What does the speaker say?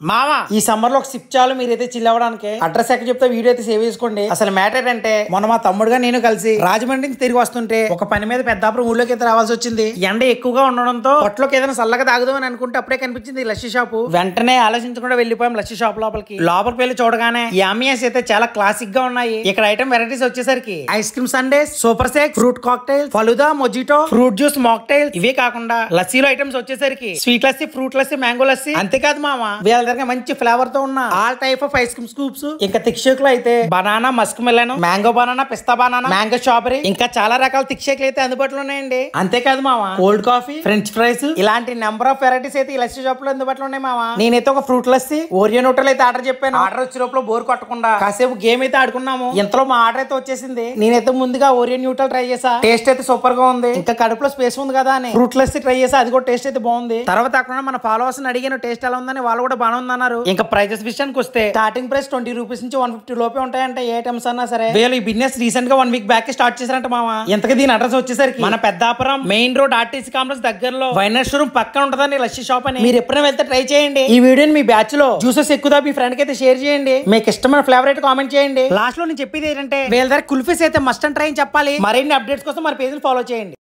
మామ ఈ సమ్మర్ లో ఒక సిప్ చాలు మీరైతే చిల్ అవ్వడానికి. అడ్రస్ ఎక్కడ చెప్తే వీడియో అయితే సేవ్ చేసుకోండి. అసలు మ్యాటర్ అంటే మొన్న మా తమ్ముడుగా నేను కలిసి రాజమండ్రి నుంచి తిరిగి వస్తుంటే ఒక పని మీద పెద్దాపురం ఊళ్ళోకి అయితే రావాల్సి వచ్చింది. ఎండ ఎక్కువగా ఉండడంతో పొట్లోకి ఏదైనా చల్లగా తాగుదామని అనుకుంటే అప్పుడే కనిపించింది లస్సీ షాపు. వెంటనే ఆలోచించకుండా వెళ్ళిపోయాం లస్సీ షాప్ లోపలికి వెళ్ళి చూడగానే ఈ అంబియన్స్ అయితే చాలా క్లాసిక్ గా ఉన్నాయి. ఇక్కడ ఐటమ్ వెరైటీస్ వచ్చేసరికి ice cream sundaes, super shake, fruit cocktail, falooda, mojito, fruit juice, mocktail. ఇవే కాకుండా లస్సీలో ఐటమ్స్ వచ్చేసరికి sweet lassi, fruit lassi, mango lassi. అంతేకాదు మామ వీళ్ళ దగ్గర మంచి ఫ్లేవర్ తో ఉన్న all type of ice cream scoops. ఇంకా థిక్ షేక్ లో అయితే banana, musk melon, mango banana, pista banana, mango strawberry, ఇంకా చాలా రకాల థిక్ షేక్లు అయితే అందుబాటులో ఉన్నాయండి. అంతేకాదు మామ కోల్డ్ కాఫీ, ఫ్రెంచ్ ఫ్రైస్, ఇలాంటి నెంబర్ ఆఫ్ వెరైటీస్ అయితే ఈ లస్సీ షాప్ లో అందుబాటులో ఉన్నాయి మామ. నేనైతే ఒక ఫ్రూట్ లస్సీ, ఓరియో న్యూట్రల్ అయితే ఆర్డర్ చెప్పాను. ఆర్డర్ వచ్చే లోపల బోర్ కొట్టకుండా కాసేపు గేమ్ అయితే ఆడుకున్నాము. ఇంతలో మా ఆర్డర్ అయితే వచ్చేసింది. నేనైతే ముందుగా ఓరియో న్యూట్రల్ ట్రై చేసా. టేస్ట్ అయితే సూపర్ గా ఉంది. ఇంకా కడుపులో స్పేస్ ఉంది కదా అని ఫ్రూట్ లస్సీ ట్రై చేసా. అది కూడా టేస్ట్ అయితే బాగుంది. తర్వాత అక్కడ మన ఫాలోవర్స్ అడిగాను టేస్ట్ ఎలా ఉందని. వాళ్ళు కూడా బాగా ఉందన్నారు. ఇంకా ప్రైజెస్ విషయానికి వస్తే స్టార్టింగ్ ప్రైస్ 20 రూపీస్ నుంచి 150 లోపే ఉంటాయంటే ఏ ఐటమ్స్ అన్నా సరే. వీళ్ళు ఈ బిజినెస్ రీసెంట్ గా 1 వీక్ బ్యాక్ స్టార్ట్ చేశారంట మామ. ఇంతగా దీని అడ్రస్ వచ్చేసరికి మన Peddapuram main road RTC complex దగ్గరలో వైనర్ షోరూమ్ పక్కన ఉంటదండి లస్సీ షాప్ అని. మీరు ఎప్పుడైనా వెళ్తే ట్రై చేయండి. ఈ వీడియోని మీ బ్యాచ్ లో జ్యూసెస్ ఎక్కువ మీ ఫ్రెండ్ కి అయితే షేర్ చేయండి. మీకు ఇష్టమైన ఫ్లేవర్ అయితే కామెంట్ చేయండి. లాస్ట్ లో నేను చెప్పేది ఏంటంటే వీళ్ళ దగ్గర కుల్ఫీస్ అయితే మస్ట్ అండ్ ట్రై అని చెప్పాలి. మరిన్ని అప్డేట్స్ కోసం మన పేజ్ ఫాలో చేయండి.